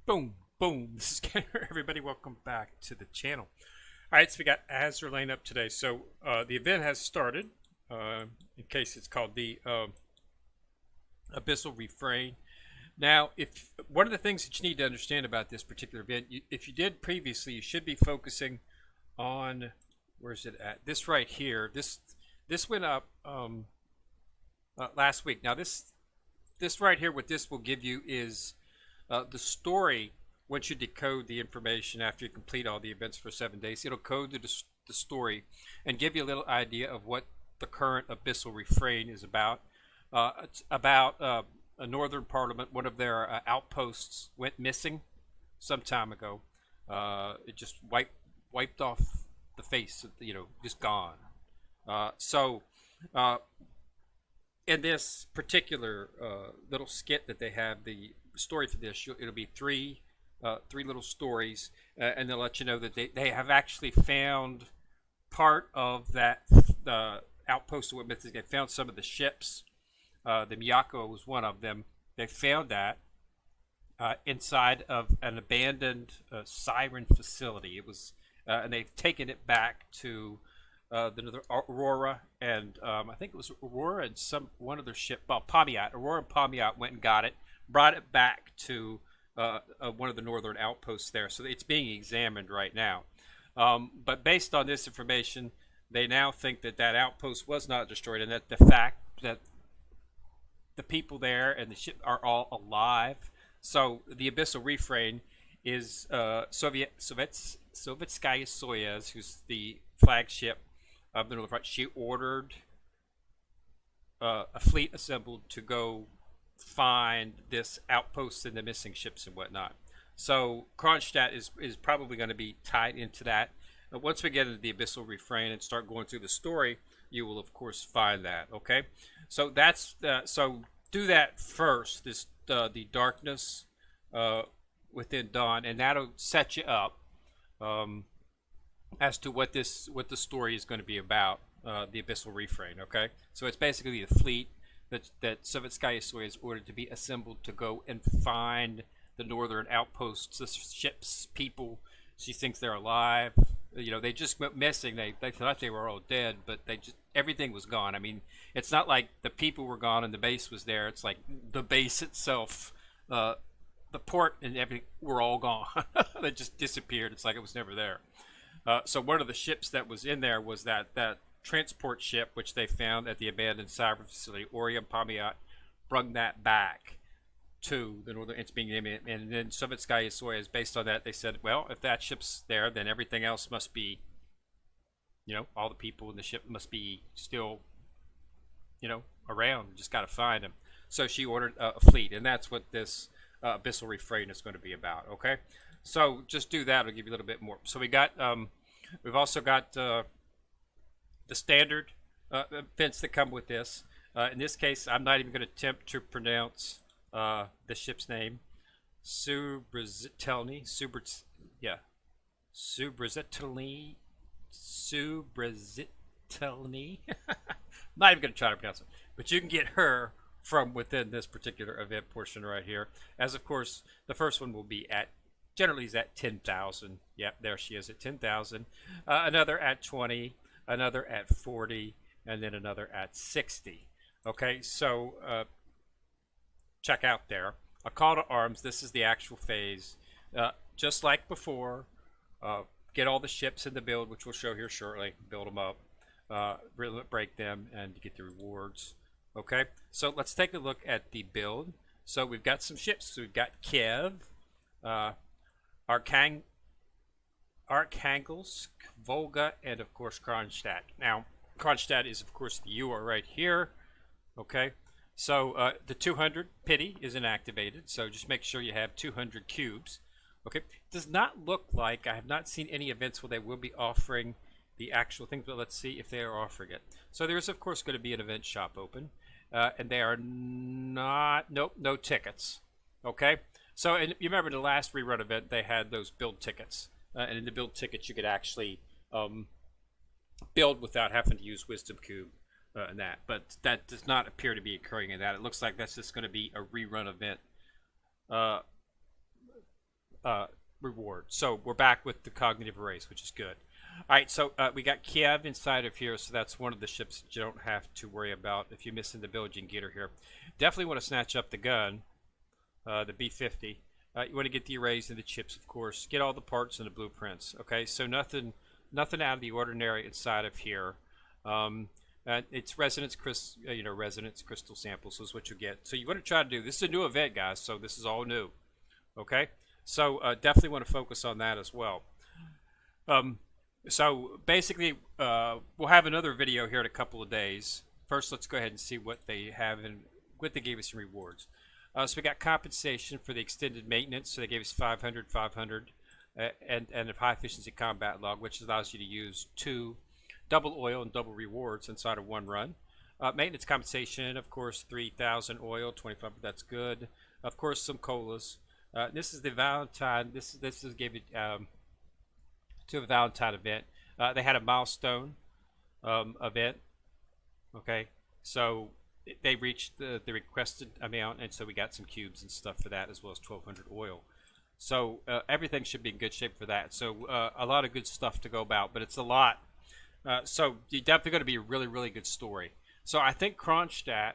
Boom, boom. This is Scanner. Everybody, welcome back to the channel. All right, so we got Azur laying up today. So the event has started. In case it's called the Abyssal Refrain. Now, if one of the things that you need to understand about this particular event, if you did previously, you should be focusing on where's it at? This right here. This went up last week. Now this right here, what this will give you is the story. Once you decode the information after you complete all the events for 7 days, it'll code the story and give you a little idea of what the current Abyssal Refrain is about. It's about a northern parliament. One of their outposts went missing some time ago. It just wiped off the face, just gone. So in this particular little skit that they have, the story for this, it'll be three little stories, and they'll let you know that they have actually found part of that outpost of Witnesses. They found some of the ships. The Miyako was one of them. They found that inside of an abandoned siren facility. It was, and they've taken it back to the Aurora, and I think it was Aurora and one other ship. Well, Pomiat. Aurora and Pomiat went and got it, brought it back to one of the northern outposts there. So it's being examined right now. But based on this information, they now think that that outpost was not destroyed, and that the fact that the people there and the ship are all alive. So the Abyssal Refrain is Sovetskaya Soyuz, who's the flagship of the Northern Front. She ordered a fleet assembled to go find this outpost and the missing ships and whatnot. So Kronshtadt is probably going to be tied into that. Once we get into the Abyssal Refrain and start going through the story, you will of course find that. Okay, so that's so do that first. This the darkness within dawn, and that'll set you up as to what the story is going to be about. The Abyssal Refrain. Okay, so it's basically the fleet that Sovetskaya Soyuz ordered to be assembled to go and find the northern outposts, the ships, people. She thinks they're alive. They just went missing. They thought they were all dead, but everything was gone. I mean, it's not like the people were gone and the base was there. It's like the base itself, the port and everything were all gone. They just disappeared. It's like it was never there. So one of the ships that was in there was that transport ship, which they found at the abandoned cyber facility. Ori and Pomiat brung that back to the northern. It's being named, and then Sovetskaya Soyuz, based on that, they said, well, if that ship's there, then everything else must be, all the people in the ship must be still, around. Just got to find them. So she ordered a fleet, and that's what this Abyssal Refrain is going to be about. Okay, so just do that. I'll give you a little bit more. So we got, we've also got the standard events that come with this. In this case, I'm not even going to attempt to pronounce the ship's name. Subrazitelny. Subrazitelny. Not even going to try to pronounce it. But you can get her from within this particular event portion right here. As of course, the first one will be generally is at 10,000. Yep, there she is at 10,000. Another at 20. Another at 40, and then another at 60. Okay, so check out there. A call to arms. This is the actual phase. Just like before, get all the ships in the build, which we'll show here shortly. Build them up, break them, and get the rewards. Okay, so let's take a look at the build. So we've got some ships. So we've got Kiev, Arkhangelsk, Volga, and of course Kronshtadt. Now, Kronshtadt is of course the UR right here. Okay, so the 200 pity is inactivated, so just make sure you have 200 cubes. Okay, does not look like, I have not seen any events where they will be offering the actual thing, but let's see if they are offering it. So there's of course going to be an event shop open, and they are not, no tickets. Okay, so and you remember the last rerun event, they had those build tickets. And in the build tickets, you could actually build without having to use Wisdom Cube and that. But that does not appear to be occurring in that. It looks like that's just going to be a rerun event. reward. So we're back with the cognitive erase, which is good. All right, so we got Kiev inside of here, so that's one of the ships that you don't have to worry about. If you miss in the build, you can get her here. Definitely want to snatch up the gun, the B-50. You want to get the arrays and the chips, of course. Get all the parts and the blueprints. Okay, so nothing out of the ordinary inside of here. It's resonance crystal samples is what you get. So you want to try to do this is a new event, guys. So this is all new. Okay, so definitely want to focus on that as well. So basically, we'll have another video here in a couple of days. First, let's go ahead and see what they have and what they gave us in rewards. So we got compensation for the extended maintenance. So they gave us 500, 500, and a high efficiency combat log, which allows you to use 2 double oil and double rewards inside of 1 run. Maintenance compensation, of course, 3,000 oil, 25. That's good. Of course, some colas. This is the Valentine. This is gave it to a Valentine event. They had a milestone event. Okay, so they reached the requested amount, and so we got some cubes and stuff for that, as well as 1,200 oil. So everything should be in good shape for that. So a lot of good stuff to go about, but it's a lot. So you're definitely going to be a really, really good story. So I think Kronshtadt,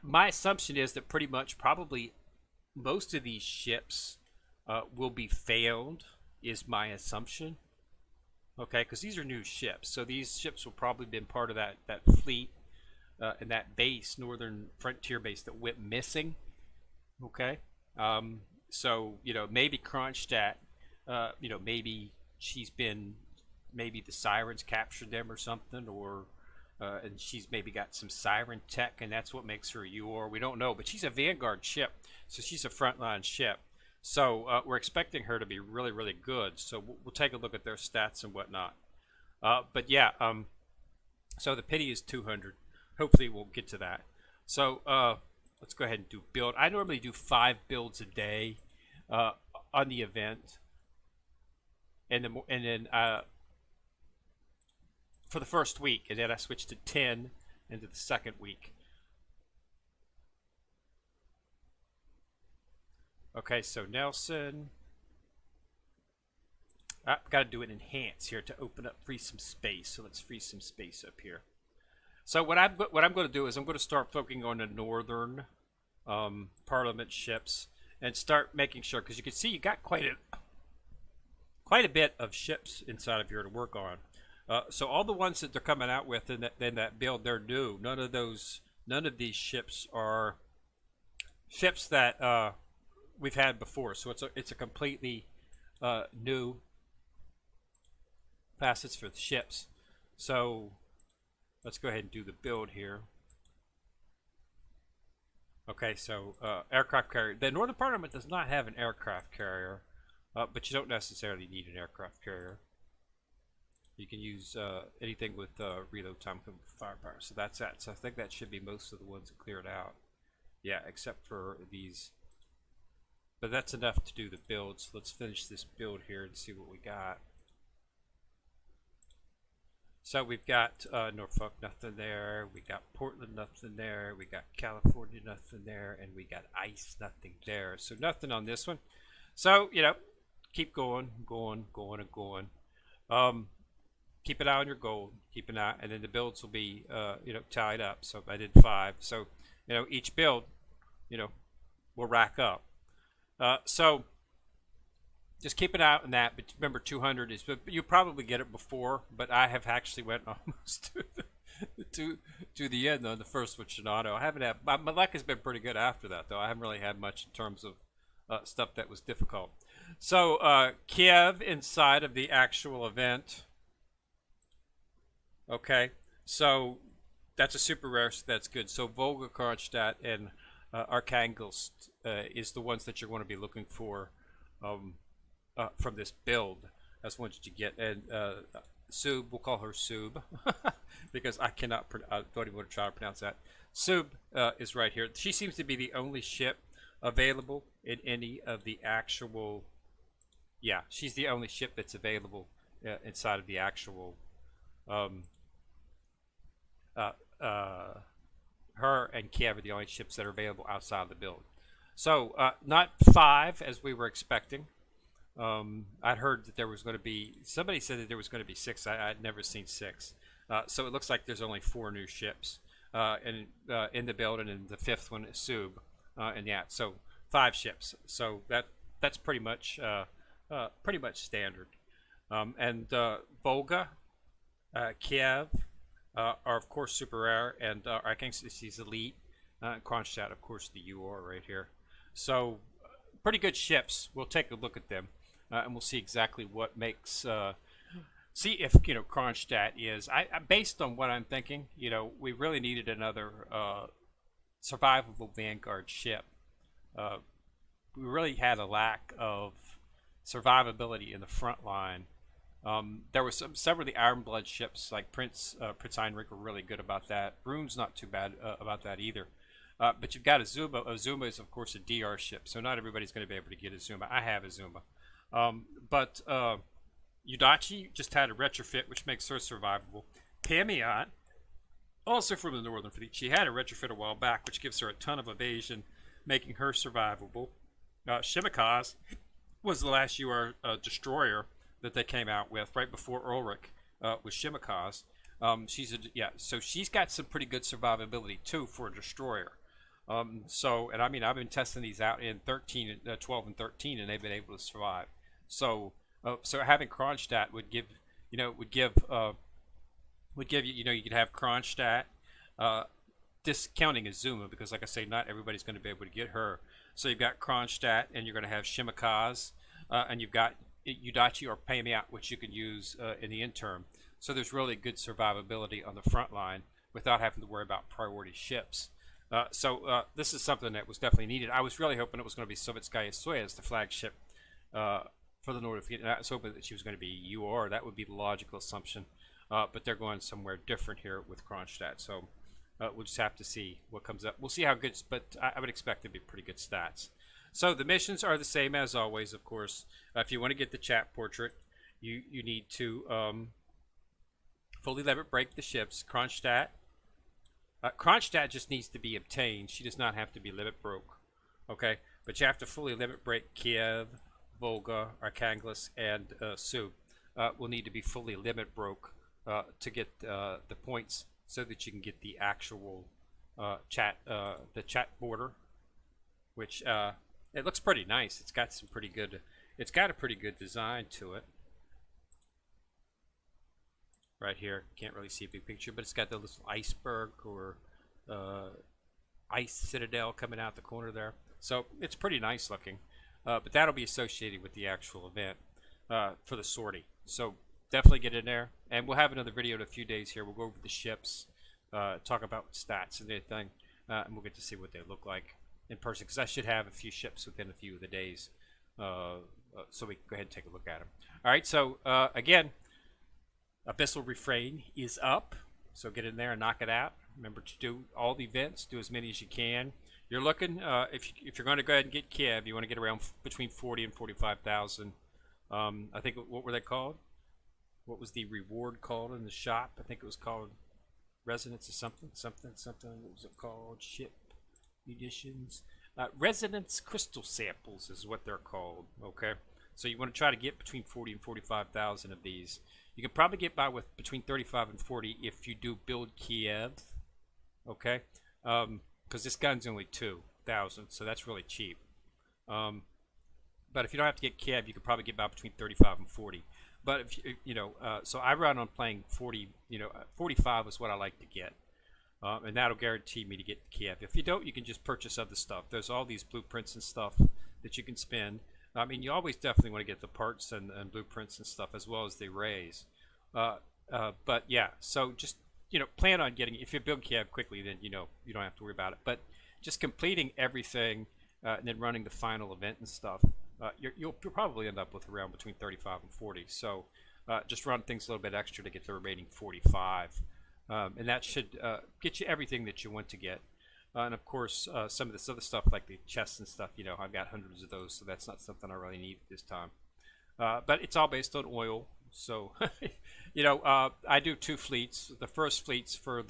my assumption is that pretty much probably most of these ships will be failed, is my assumption. Okay, because these are new ships. So these ships will probably been part of that fleet and that base, northern frontier base that went missing. Okay, so maybe Kronshtadt, maybe maybe the sirens captured them or something, or and she's maybe got some siren tech, and that's what makes her a UR. We don't know, but she's a Vanguard ship, so she's a frontline ship. So we're expecting her to be really, really good. So we'll take a look at their stats and whatnot. But yeah, so the pity is 200. Hopefully we'll get to that. So let's go ahead and do build. I normally do 5 builds a day on the event, and then for the first week, and then I switched to 10 into the second week. Okay, so Nelson, I've got to do an enhance here to open up, free some space. So let's free some space up here. So what I'm going to do is I'm going to start focusing on the northern Parliament ships and start making sure, because you can see you got quite a bit of ships inside of here to work on. So all the ones that they're coming out with in that build, they're new. None of these ships are ships that we've had before. So it's a completely new facets for the ships. So let's go ahead and do the build here. Okay, so aircraft carrier. The Northern Parliament does not have an aircraft carrier, but you don't necessarily need an aircraft carrier. You can use anything with reload time, firepower. So that's that. So I think that should be most of the ones that cleared out. Yeah, except for these. But that's enough to do the build. So let's finish this build here and see what we got. So we've got Norfolk, nothing there. We got Portland, nothing there. We got California, nothing there. And we got ICE, nothing there. So nothing on this one. So, keep going. Keep an eye on your gold. Keep an eye. And then the builds will be, tied up. So I did 5. So, each build, will rack up. So just keep an eye on that, but remember 200 is, you probably get it before, but I have actually went almost to the end on the first with Shinato. I haven't had, my luck has been pretty good after that, though. I haven't really had much in terms of stuff that was difficult. So Kiev inside of the actual event. Okay, so that's a super rare, so that's good. So Volga, Kronshtadt, and Archangels is the ones that you're going to be looking for from this build. That's the ones that you get. And Sub, we'll call her Sub because I don't even want to try to pronounce that. Sub is right here. She seems to be the only ship available in any of the actual. Yeah, she's the only ship that's available inside of the actual. Her and Kiev are the only ships that are available outside of the build. So not 5 as we were expecting. I'd heard that there was going to be, somebody said that there was going to be six. I'd never seen six. So it looks like there's only four new ships in the building, and the fifth one is Sub. And yeah, so five ships. So that's pretty much standard. And Volga, Kiev are of course super rare, and Arkansas Elite, Kronshtadt, of course, the UR right here. So pretty good ships. We'll take a look at them, and we'll see exactly what makes. See if Kronshtadt is. Based on what I'm thinking, we really needed another survivable Vanguard ship. We really had a lack of survivability in the front line. There were several of the Iron Blood ships, like Prince Heinrich, were really good about that. Rune's not too bad about that either. But you've got Azuma. Azuma is, of course, a DR ship, so not everybody's going to be able to get Azuma. I have Azuma. But Yudachi just had a retrofit, which makes her survivable. Pamiot, also from the Northern Fleet, she had a retrofit a while back, which gives her a ton of evasion, making her survivable. Shimikaz was the last UR destroyer that they came out with right before Ulrich was Shimikaz. So she's got some pretty good survivability too for a destroyer. And I mean, I've been testing these out in 12 and 13, and they've been able to survive. So having Kronshtadt would give you, you could have Kronshtadt, discounting Azuma, because like I say, not everybody's going to be able to get her. So you've got Kronshtadt, and you're going to have Shimikaz, and you've got Yudachi or Pamiot, which you can use in the interim. So there's really good survivability on the front line without having to worry about priority ships. This is something that was definitely needed. I was really hoping it was going to be Sovetskaya Soyuz, the flagship for the Northern Fleet. I was hoping that she was going to be UR. That would be the logical assumption. But they're going somewhere different here with Kronshtadt. So we'll just have to see what comes up. We'll see how good, but I would expect it to be pretty good stats. So the missions are the same as always, of course. If you want to get the chat portrait, you need to fully limit break the ships. Kronshtadt just needs to be obtained. She does not have to be limit broke. Okay, but you have to fully limit break Kiev, Volga, Arkhangelsk, and Sub. Will need to be fully limit broke to get the points, so that you can get the actual chat border, which it looks pretty nice. It's got some pretty good. It's got a pretty good design to it. Right here, can't really see a big picture, but it's got the little iceberg or ice citadel coming out the corner there. So it's pretty nice looking. But that'll be associated with the actual event for the sortie. So definitely get in there, and we'll have another video in a few days here. We'll go over the ships, talk about stats and everything, and we'll get to see what they look like in person, because I should have a few ships within a few of the days, so we can go ahead and take a look at them. All right, so again, Abyssal Refrain is up, so get in there and knock it out. Remember to do all the events, do as many as you can. You're looking, if you're going to go ahead and get Kiev, you want to get around between 40 and 45,000. I think, what were they called? What was the reward called in the shop? I think it was called Resonance or something. What was it called? Ship Munitions. Resonance Crystal Samples is what they're called. Okay, so you want to try to get between 40 and 45,000 of these. You can probably get by with between 35 and 40 if you do build Kiev. Okay, because this gun's only 2,000, so that's really cheap. But if you don't have to get Kiev, you could probably get by between 35 and 40. But if so I run on playing 40. 45 is what I like to get, and that'll guarantee me to get Kiev. If you don't, you can just purchase other stuff. There's all these blueprints and stuff that you can spend. I mean, you always definitely want to get the parts and blueprints and stuff, as well as the arrays. But yeah, so just plan on getting. If you build Kiev quickly, then you don't have to worry about it. But just completing everything and then running the final event and stuff. You'll probably end up with around between 35 and 40. So just run things a little bit extra to get the remaining 45. And that should get you everything that you want to get. And of course, some of this other stuff like the chests and stuff, I've got hundreds of those, so that's not something I really need this time. But it's all based on oil. So, I do 2 fleets. The first fleet's for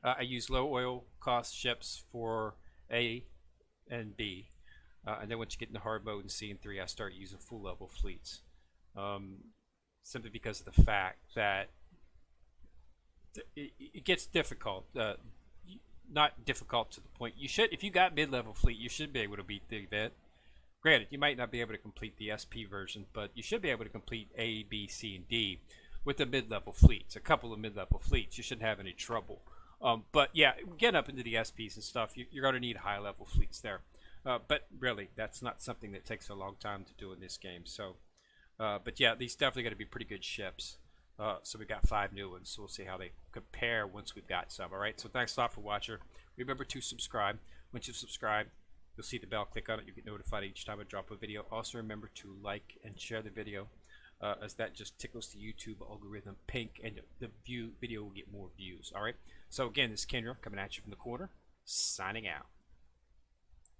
I use low oil cost ships for A and B. and then once you get into hard mode and CN3, I start using full level fleets, simply because of the fact that it gets difficult. Not difficult to the point you should. If you got mid-level fleet, you should be able to beat the event. Granted, you might not be able to complete the SP version, but you should be able to complete A, B, C, and D with the mid-level fleets. A couple of mid-level fleets, you shouldn't have any trouble. But yeah, getting up into the SPs and stuff, you're going to need high-level fleets there. But really, that's not something that takes a long time to do in this game. So, but yeah, these definitely going to be pretty good ships. So we got 5 new ones, so we'll see how they compare once we've got some. Alright, so thanks a lot for watching. Remember to subscribe. Once you subscribe, you'll see the bell, click on it, you get notified each time I drop a video. Also remember to like and share the video, as that just tickles the YouTube algorithm pink, and the video will get more views. Alright, so again, this is Kendra coming at you from the corner, signing out.